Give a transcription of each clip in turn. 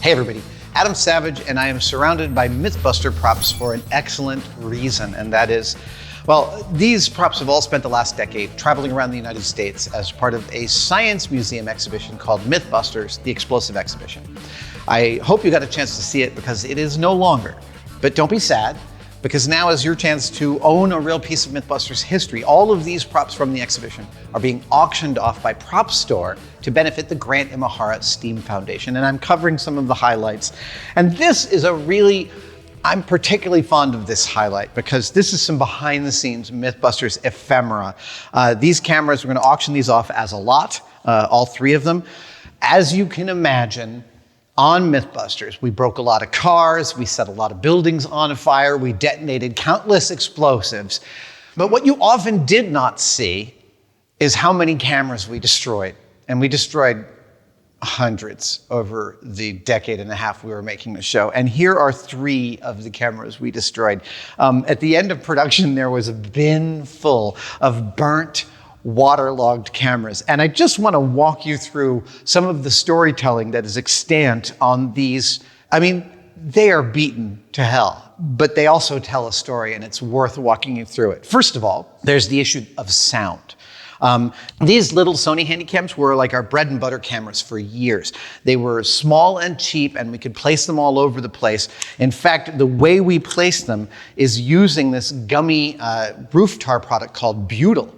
Hey everybody, Adam Savage, and I am surrounded by MythBuster props for an excellent reason, and that is, well, these props have all spent the last decade traveling around the United States as part of a science museum exhibition called MythBusters, the Explosive Exhibition. I hope you got a chance to see it because it is no longer, but don't be sad, because now is your chance to own a real piece of MythBusters history. All of these props from the exhibition are being auctioned off by Prop Store to benefit the Grant Imahara STEAM Foundation, and I'm covering some of the highlights. And this is I'm particularly fond of this highlight because this is some behind the scenes MythBusters ephemera. These cameras, we're gonna auction these off as a lot, all three of them. As you can imagine, on MythBusters, we broke a lot of cars, we set a lot of buildings on fire, we detonated countless explosives. But what you often did not see is how many cameras we destroyed. And we destroyed hundreds over the decade and a half we were making the show. And here are three of the cameras we destroyed. At the end of production, there was a bin full of burnt, waterlogged cameras. And I just want to walk you through some of the storytelling that is extant on these. I mean, they are beaten to hell, but they also tell a story, and it's worth walking you through it. First of all, there's the issue of sound. These little Sony Handycams were like our bread and butter cameras for years. They were small and cheap, and we could place them all over the place. In fact, the way we placed them is using this gummy roof tar product called Butyl.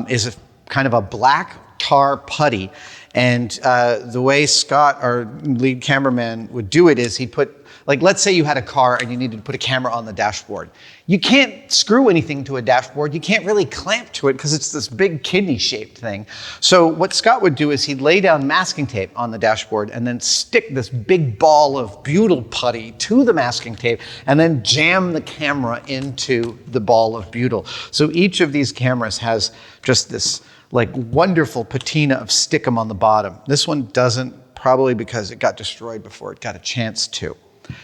Is a kind of a black tar putty. And the way Scott, our lead cameraman, would do it is he'd put, like, let's say you had a car and you needed to put a camera on the dashboard. You can't screw anything to a dashboard. You can't really clamp to it because it's this big kidney-shaped thing. So what Scott would do is he'd lay down masking tape on the dashboard and then stick this big ball of butyl putty to the masking tape and then jam the camera into the ball of butyl. So each of these cameras has just this like wonderful patina of stickum on the bottom. This one doesn't, probably because it got destroyed before it got a chance to.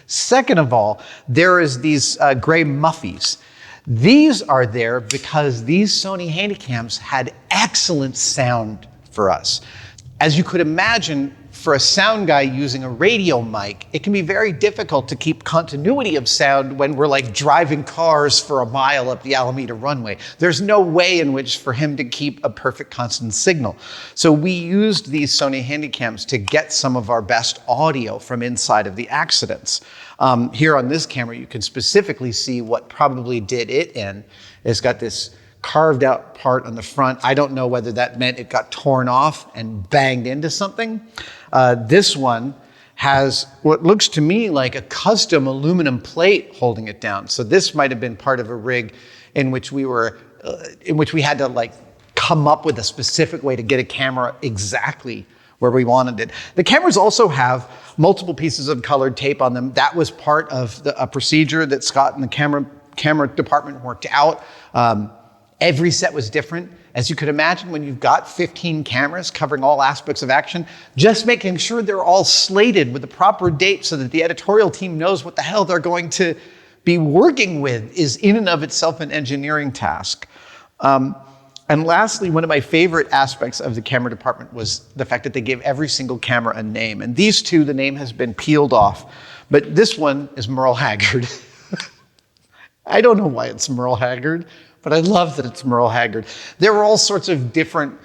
Second of all, there is these gray muffies. These are there because these Sony Handycams had excellent sound for us. As you could imagine, for a sound guy using a radio mic, it can be very difficult to keep continuity of sound when we're like driving cars for a mile up the Alameda runway. There's no way in which for him to keep a perfect constant signal. So we used these Sony Handycams to get some of our best audio from inside of the accidents. Here on this camera, you can specifically see what probably did it in. It's got this carved out part on the front. I don't know whether that meant it got torn off and banged into something. This one has what looks to me like a custom aluminum plate holding it down. So this might have been part of a rig in which we had to like come up with a specific way to get a camera exactly where we wanted it. The cameras also have multiple pieces of colored tape on them. That was part of a procedure that Scott and the camera department worked out. Every set was different. As you could imagine, when you've got 15 cameras covering all aspects of action, just making sure they're all slated with the proper date so that the editorial team knows what the hell they're going to be working with is in and of itself an engineering task. And lastly, one of my favorite aspects of the camera department was the fact that they gave every single camera a name. And these two, the name has been peeled off, but this one is Merle Haggard. I don't know why it's Merle Haggard, but I love that it's Merle Haggard. There were all sorts of different,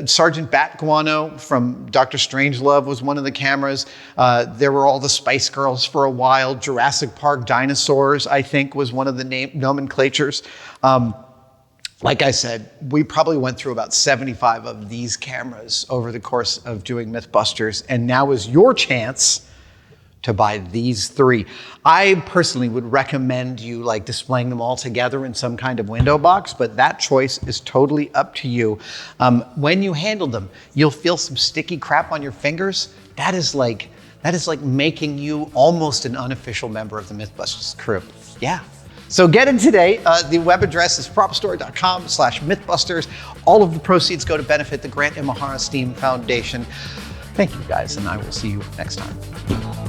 Sergeant Bat Guano from Dr. Strangelove was one of the cameras. There were all the Spice Girls for a while. Jurassic Park dinosaurs, I think, was one of the nomenclatures. Like I said, we probably went through about 75 of these cameras over the course of doing MythBusters, and now is your chance to buy these three. I personally would recommend you like displaying them all together in some kind of window box, but that choice is totally up to you. When you handle them, you'll feel some sticky crap on your fingers. That is like making you almost an unofficial member of the MythBusters crew. Yeah. So get it today. The web address is propstore.com/MythBusters. All of the proceeds go to benefit the Grant Imahara STEAM Foundation. Thank you guys, and I will see you next time.